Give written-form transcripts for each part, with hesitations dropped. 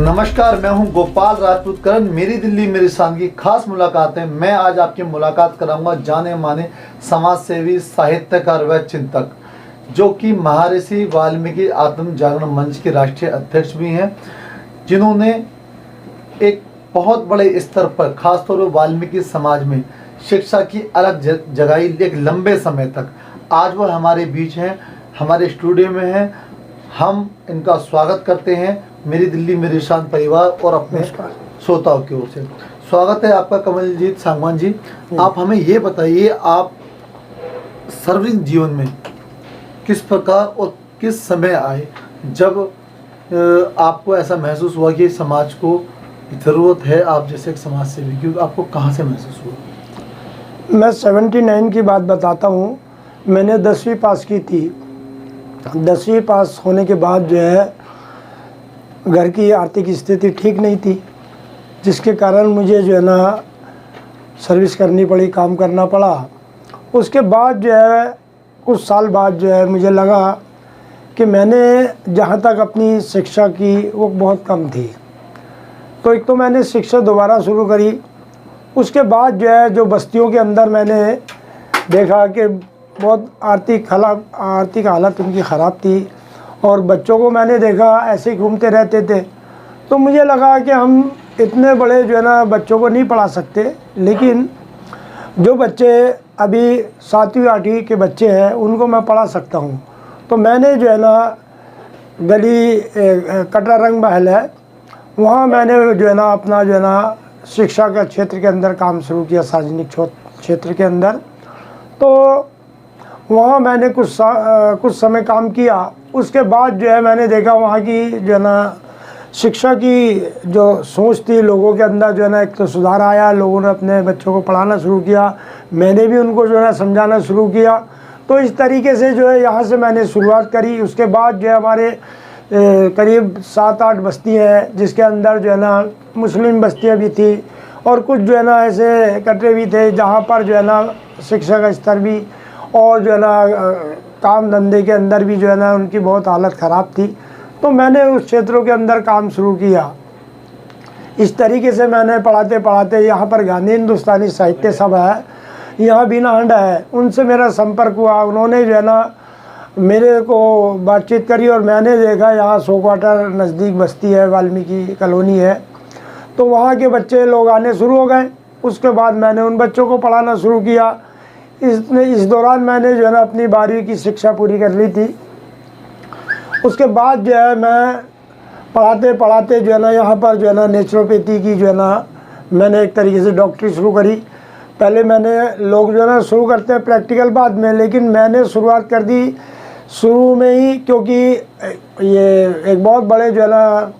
नमस्कार, मैं हूं गोपाल राजपूत करण। मेरी दिल्ली मेरी शान की खास मुलाकात है। मैं आज आपकी मुलाकात कराऊंगा जाने माने समाज सेवी, साहित्यकार व चिंतक, जो कि महर्षि वाल्मीकि आत्म जागरण मंच के राष्ट्रीय अध्यक्ष भी हैं, जिन्होंने एक बहुत बड़े स्तर पर खासतौर पर वाल्मीकि समाज में शिक्षा की अलग जगाई एक लंबे समय तक। आज वह हमारे बीच हैं, हमारे स्टूडियो में हैं। हम इनका स्वागत करते हैं मेरी दिल्ली मेरी शान परिवार और अपने श्रोताओं की ओर से। स्वागत है आपका कमलजीत सांगवान जी। आप हमें ये बताइए, आप सार्वजनिक जीवन में किस प्रकार और किस समय आए जब आपको ऐसा महसूस हुआ कि समाज को ज़रूरत है आप जैसे एक समाज सेवी की? आपको कहाँ से महसूस हुआ? मैं 79 की बात बताता हूँ। मैंने 10वीं पास की थी। 10वीं पास होने के बाद जो है घर की आर्थिक स्थिति ठीक नहीं थी, जिसके कारण मुझे जो है ना सर्विस करनी पड़ी, काम करना पड़ा। उसके बाद जो है कुछ साल बाद जो है मुझे लगा कि मैंने जहाँ तक अपनी शिक्षा की वो बहुत कम थी। तो एक तो मैंने शिक्षा दोबारा शुरू करी। उसके बाद जो है जो बस्तियों के अंदर मैंने देखा कि बहुत आर्थिक हालत उनकी ख़राब थी और बच्चों को मैंने देखा ऐसे ही घूमते रहते थे। तो मुझे लगा कि हम इतने बड़े जो है ना बच्चों को नहीं पढ़ा सकते, लेकिन जो बच्चे अभी 7वीं 8वीं के बच्चे हैं उनको मैं पढ़ा सकता हूँ। तो मैंने जो है ना गली कटरा रंग महल है, वहाँ मैंने जो है ना अपना जो है ना शिक्षा का क्षेत्र के अंदर काम शुरू किया, सार्वजनिक क्षेत्र के अंदर। तो वहाँ मैंने कुछ समय काम किया। उसके बाद जो है मैंने देखा वहाँ की जो है ना शिक्षा की जो सोच थी लोगों के अंदर जो है ना एक तो सुधार आया। लोगों ने अपने बच्चों को पढ़ाना शुरू किया, मैंने भी उनको जो है ना समझाना शुरू किया। तो इस तरीके से जो है यहाँ से मैंने शुरुआत करी। उसके बाद जो है हमारे करीब 7-8 बस्तियाँ हैं, जिसके अंदर जो है ना मुस्लिम बस्तियाँ भी थी और कुछ जो है ना ऐसे कटरे भी थे जहाँ पर जो है ना शिक्षा का स्तर भी और जो है ना काम धंधे के अंदर भी जो है ना उनकी बहुत हालत ख़राब थी। तो मैंने उस क्षेत्रों के अंदर काम शुरू किया। इस तरीके से मैंने पढ़ाते पढ़ाते यहाँ पर गांधी हिंदुस्तानी साहित्य सभा है, यहाँ बीना हंडा है, उनसे मेरा संपर्क हुआ। उन्होंने जो है ना मेरे को बातचीत करी और मैंने देखा यहाँ 100 क्वार्टर नज़दीक बस्ती है, वाल्मीकि कॉलोनी है, तो वहाँ के बच्चे लोग आने शुरू हो गए। उसके बाद मैंने उन बच्चों को पढ़ाना शुरू किया। इस दौरान मैंने जो है ना अपनी 12वीं की शिक्षा पूरी कर ली थी। उसके बाद जो है मैं पढ़ाते पढ़ाते जो है ना यहाँ पर जो है ना नेचुरोपैथी की जो है ना मैंने एक तरीके से डॉक्टरी शुरू करी। पहले मैंने लोग जो है ना शुरू करते हैं प्रैक्टिकल बाद में, लेकिन मैंने शुरुआत कर दी शुरू में ही, क्योंकि ये एक बहुत बड़े जो है ना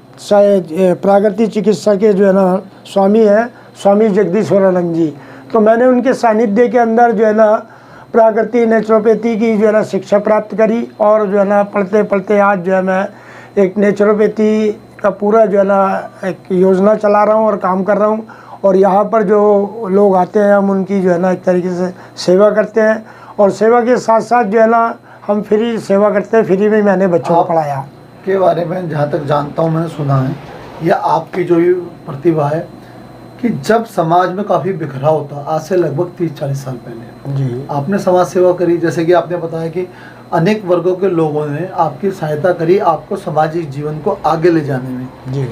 प्राकृतिक चिकित्सा के जो है ना स्वामी हैं, स्वामी जगदीश्वरानंद जी। तो मैंने उनके सानिध्य के अंदर जो है ना प्राकृतिक नेचुरोपैथी की जो है ना शिक्षा प्राप्त करी और जो है ना पढ़ते पढ़ते आज जो है मैं एक नेचुरोपैथी का पूरा जो है ना एक योजना चला रहा हूँ और काम कर रहा हूँ। और यहाँ पर जो लोग आते हैं हम उनकी जो है ना एक तरीके से सेवा करते हैं और सेवा के साथ साथ जो है ना हम फ्री सेवा करते हैं। फ्री में मैंने बच्चों को पढ़ाया। के बारे में जहाँ तक जानता हूँ, मैंने सुना है या आपकी जो ये प्रतिभा है कि जब समाज में काफ़ी बिखराव था, आज से लगभग 30-40 साल पहले जी, आपने समाज सेवा करी। जैसे कि आपने बताया कि अनेक वर्गों के लोगों ने आपकी सहायता करी आपको सामाजिक जीवन को आगे ले जाने में। जी,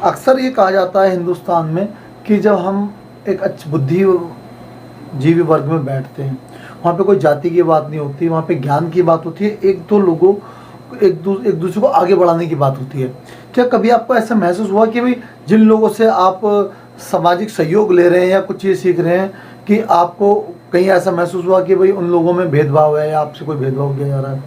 अक्सर ये कहा जाता है हिंदुस्तान में कि जब हम एक अच्छी बुद्धिजीवी वर्ग में बैठते हैं, वहाँ पे कोई जाति की बात नहीं होती, वहाँ पे ज्ञान की बात होती है, एक दो लोगों एक दूसरे को आगे बढ़ाने की बात होती है। क्या कभी आपको ऐसा महसूस हुआ कि भाई जिन लोगों से आप सामाजिक सहयोग ले रहे हैं या कुछ चीज़ सीख रहे हैं, कि आपको कहीं ऐसा महसूस हुआ कि भाई उन लोगों में भेदभाव है या आपसे कोई भेदभाव किया जा रहा है?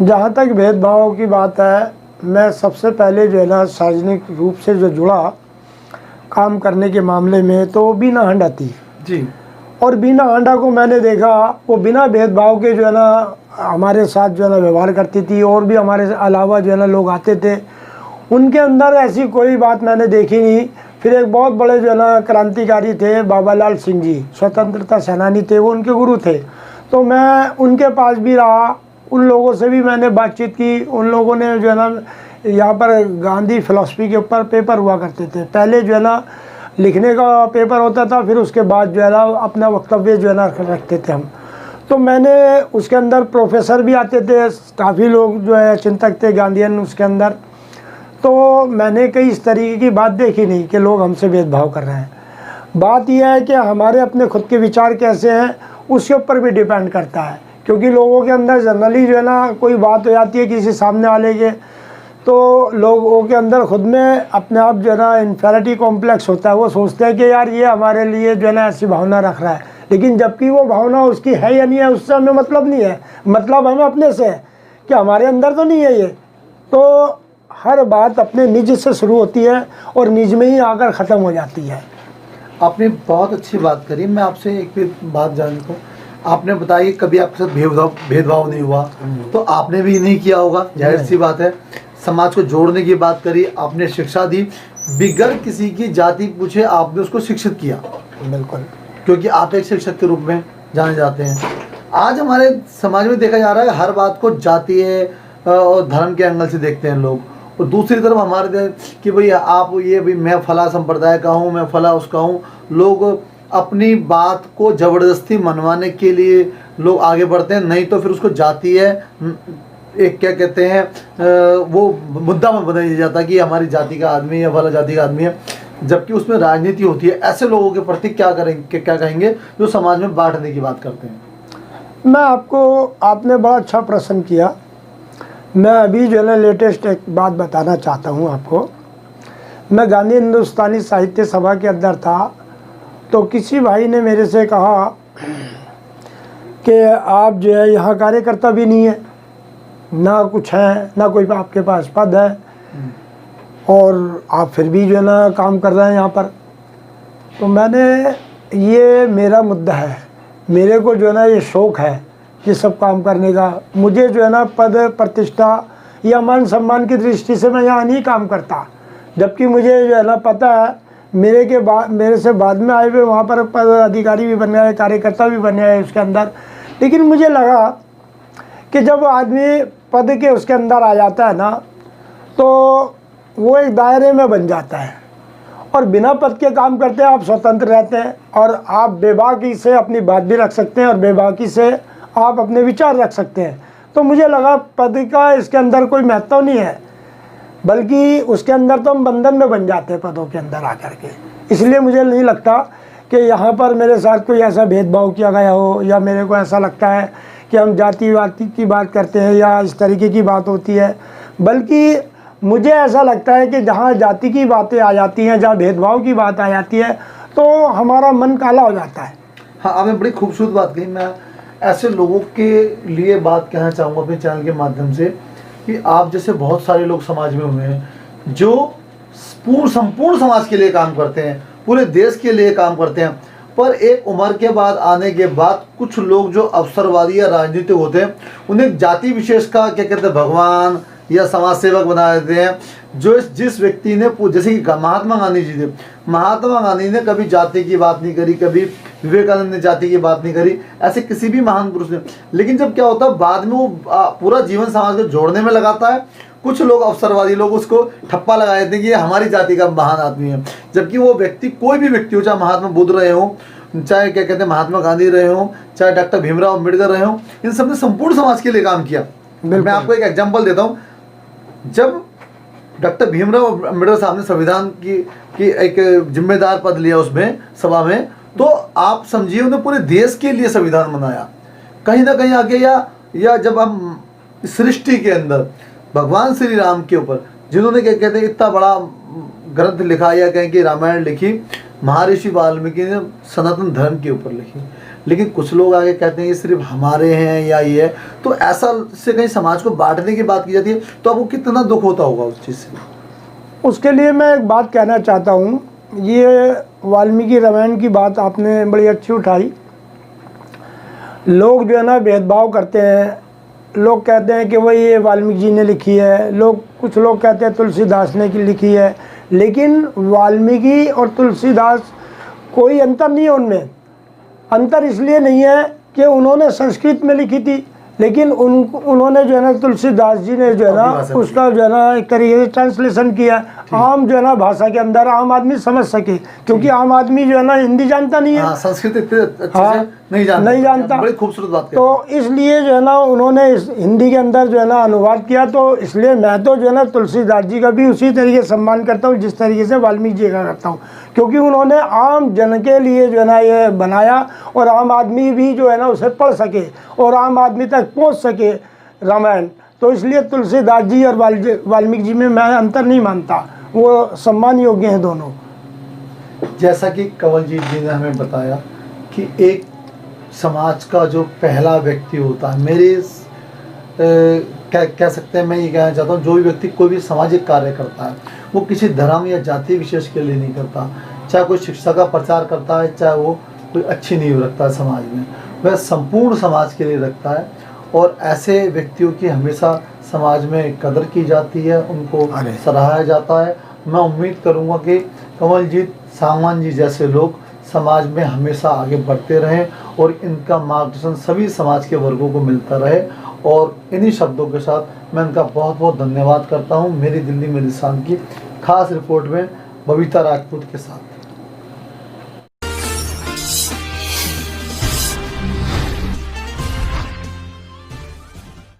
जहाँ तक भेदभाव की बात है, मैं सबसे पहले जो है ना सार्वजनिक रूप से जो जुड़ा काम करने के मामले में तो बीना हंडा थी जी। और बीना हंडा को मैंने देखा, वो बिना भेदभाव के जो है ना हमारे साथ जो है ना व्यवहार करती थी और भी हमारे अलावा जो है ना लोग आते थे, उनके अंदर ऐसी कोई बात मैंने देखी नहीं। फिर एक बहुत बड़े जो है ना क्रांतिकारी थे बाबा लाल सिंह जी, स्वतंत्रता सेनानी थे, वो उनके गुरु थे। तो मैं उनके पास भी रहा, उन लोगों से भी मैंने बातचीत की। उन लोगों ने जो है ना यहाँ पर गांधी फिलॉसफी के ऊपर पेपर हुआ करते थे। पहले जो है ना लिखने का पेपर होता था, फिर उसके बाद जो है ना अपना वक्तव्य जो है ना रखते थे हम। तो मैंने उसके अंदर प्रोफेसर भी आते थे, काफ़ी लोग जो है चिंतक थे गांधीयन उसके अंदर। तो मैंने कई इस तरीके की बात देखी नहीं कि लोग हमसे भेदभाव कर रहे हैं। बात यह है कि हमारे अपने खुद के विचार कैसे हैं उसके ऊपर भी डिपेंड करता है, क्योंकि लोगों के अंदर जनरली जो है ना कोई बात हो जाती है किसी सामने वाले के, तो लोगों के अंदर खुद में अपने आप जो है ना इन्फेरिटी कॉम्प्लेक्स होता है। वो सोचते हैं कि यार ये हमारे लिए जो है ना ऐसी भावना रख रहा है, लेकिन जबकि वो भावना उसकी है या नहीं है उससे हमें मतलब नहीं है। मतलब हमें अपने से है कि हमारे अंदर तो नहीं है ये। तो हर बात अपने निज से शुरू होती है और निज में ही आकर ख़त्म हो जाती है। आपने बहुत अच्छी बात करी। मैं आपसे एक भी बात जानने को, आपने बताया कि कभी आपके साथ भेदभाव नहीं हुआ, तो आपने भी नहीं किया होगा, जाहिर सी बात है। समाज को जोड़ने की बात करी, आपने शिक्षा दी, बिगड़ किसी की जाति पूछे आपने उसको शिक्षित किया। बिल्कुल, क्योंकि आप एक शिक्षक के रूप में जाने जाते हैं। आज हमारे समाज में देखा जा रहा है हर बात को जातीय और धर्म के एंगल से देखते हैं लोग, और दूसरी तरफ हमारे कि भाई आप ये भी मैं फला संप्रदाय का हूँ, मैं फला उसका हूँ। लोग अपनी बात को ज़बरदस्ती मनवाने के लिए लोग आगे बढ़ते हैं, नहीं तो फिर उसको जातीय एक क्या कहते हैं वो मुद्दा में बनाया जाता है कि हमारी जाति का आदमी या फला जाति का आदमी है, जबकि उसमें राजनीति होती है। ऐसे लोगों के प्रति क्या करेंगे, क्या कहेंगे जो समाज में बांटने की बात करते हैं? आपने बड़ा अच्छा प्रश्न किया। मैं अभी जो है ना लेटेस्ट एक बात बताना चाहता हूँ आपको। मैं गांधी हिंदुस्तानी साहित्य सभा के अंदर था, तो किसी भाई ने मेरे से कहा कि आप जो है यहाँ कार्यकर्ता भी नहीं है, ना कुछ है, ना कोई आपके पास पद है, और आप फिर भी जो है ना काम कर रहे हैं यहाँ पर। तो मैंने, ये मेरा मुद्दा है, मेरे को जो है ना ये शौक़ है ये सब काम करने का। मुझे जो है ना पद प्रतिष्ठा या मान सम्मान की दृष्टि से मैं यहाँ नहीं काम करता, जबकि मुझे जो है ना पता है मेरे से बाद में आए हुए वहाँ पर पद अधिकारी भी बन गए, कार्यकर्ता भी बन गए उसके अंदर। लेकिन मुझे लगा कि जब आदमी पद के उसके अंदर आ जाता है ना, तो वो एक दायरे में बन जाता है, और बिना पद के काम करते हैं आप स्वतंत्र रहते हैं, और आप बेबाकी से अपनी बात भी रख सकते हैं और बेबाकी से आप अपने विचार रख सकते हैं। तो मुझे लगा पद का इसके अंदर कोई महत्व नहीं है, बल्कि उसके अंदर तो हम बंधन में बन जाते हैं पदों के अंदर आकर के। इसलिए मुझे नहीं लगता कि यहाँ पर मेरे साथ कोई ऐसा भेदभाव किया गया हो, या मेरे को ऐसा लगता है कि हम जातिवाद की बात करते हैं या इस तरीके की बात होती है। बल्कि मुझे ऐसा लगता है कि जहाँ जाति की बातें आ जाती हैं, जहाँ भेदभाव की बात आ जाती है, तो हमारा मन काला हो जाता है। हाँ, आपने बड़ी खूबसूरत बात कही। मैं ऐसे लोगों के लिए बात कहना चाहूँगा अपने चैनल के माध्यम से कि आप जैसे बहुत सारे लोग समाज में हुए हैं जो संपूर्ण समाज के लिए काम करते हैं, पूरे देश के लिए काम करते हैं, पर एक उम्र के बाद आने के बाद कुछ लोग जो अवसरवादी या राजनीतिक होते हैं उन्हें जाति विशेष का क्या कहते हैं भगवान या समाज सेवक बना देते हैं। जो जिस व्यक्ति ने, जैसे कि महात्मा गांधी जी थे, महात्मा गांधी ने कभी जाति की बात नहीं करी, कभी विवेकानंद ने जाति की बात नहीं करी, ऐसे किसी भी महान पुरुष ने। लेकिन जब क्या होता है बाद में वो पूरा जीवन समाज को जोड़ने में लगाता है, कुछ लोग अवसरवादी लोग उसको ठप्पा लगा देते हैं कि ये हमारी जाति का महान आदमी है, जबकि वो व्यक्ति कोई भी व्यक्ति हो, चाहे महात्मा बुद्ध रहे हो, चाहे क्या कहते हैं महात्मा गांधी रहे हो, चाहे डॉक्टर भीमराव अम्बेडकर रहे हो, इन सब ने संपूर्ण समाज के लिए काम किया। मैं आपको एक एग्जाम्पल देता हूँ। जब डॉक्टर भीमराव अम्बेडकर साहब ने संविधान की एक जिम्मेदार पद लिया उसमें सभा में, तो आप समझिए उन्होंने पूरे देश के लिए संविधान बनाया। कहीं ना कहीं आगे या जब हम सृष्टि के अंदर भगवान श्री राम के ऊपर जिन्होंने क्या कहते हैं इतना बड़ा ग्रंथ लिखा, या कहें कि रामायण लिखी, महर्षि वाल्मीकि ने सनातन धर्म के ऊपर लिखी, लेकिन कुछ लोग आगे कहते हैं ये सिर्फ हमारे हैं या ये है, तो ऐसा से कहीं समाज को बांटने की बात की जाती है, तो आपको कितना दुख होता होगा उस चीज़ से? उसके लिए मैं एक बात कहना चाहता हूँ। ये वाल्मीकि रामायण की बात आपने बड़ी अच्छी उठाई। लोग जो है ना भेदभाव करते हैं, लोग कहते हैं कि वही ये वाल्मीकि जी ने लिखी है, कुछ लोग कहते हैं तुलसीदास ने लिखी है, लेकिन वाल्मीकि और तुलसीदास कोई अंतर नहीं है उनमें। अंतर इसलिए नहीं है कि उन्होंने संस्कृत में लिखी थी लेकिन उन्होंने जो है ना तुलसीदास जी ने जो है ना अपनी भाषा में। उसका जो है ना एक तरीके से ट्रांसलेशन किया, आम जो है ना भाषा के अंदर आम आदमी समझ सके, क्योंकि आम आदमी जो है ना हिंदी जानता नहीं है। हाँ, संस्कृत इतने अच्छे हाँ, से नहीं जानता। बड़ी खूबसूरत बात कही। तो इसलिए जो है ना उन्होंने इस हिंदी के अंदर जो है ना अनुवाद किया। तो इसलिए मैं तो जो है ना तुलसीदास जी का भी उसी तरीके से सम्मान करता हूँ जिस तरीके से वाल्मीकि जी का करता हूँ, क्योंकि उन्होंने आम जन के लिए जो है ना ये बनाया और आम आदमी भी जो है ना उसे पढ़ सके और आम आदमी तक पहुँच सके रामायण। तो इसलिए तुलसीदास जी और वाल्मीकि जी में मैं अंतर नहीं मानता, वो सम्मान योग्य हैं दोनों। जैसा कि कंवलजीत जी ने हमें बताया कि एक समाज का जो पहला व्यक्ति होता है, मेरे कह सकते हैं, मैं ये कहना चाहता हूँ, जो भी व्यक्ति कोई भी सामाजिक कार्य करता है वो किसी धर्म या जाति विशेष के लिए नहीं करता। चाहे कोई शिक्षा का प्रचार करता है, चाहे वो कोई अच्छी नींव रखता है समाज में, वह संपूर्ण समाज के लिए रखता है। और ऐसे व्यक्तियों की हमेशा समाज में कदर की जाती है, उनको सराहा जाता है। मैं उम्मीद करूँगा कि कंवलजीत सांगवान जी जैसे लोग समाज में हमेशा आगे बढ़ते रहें और इनका मार्गदर्शन सभी समाज के वर्गों को मिलता रहे। और इन्हीं शब्दों के साथ मैं इनका बहुत बहुत धन्यवाद करता हूँ। मेरी दिल्ली मेरी शान की खास रिपोर्ट में बबीता राजपूत के साथ।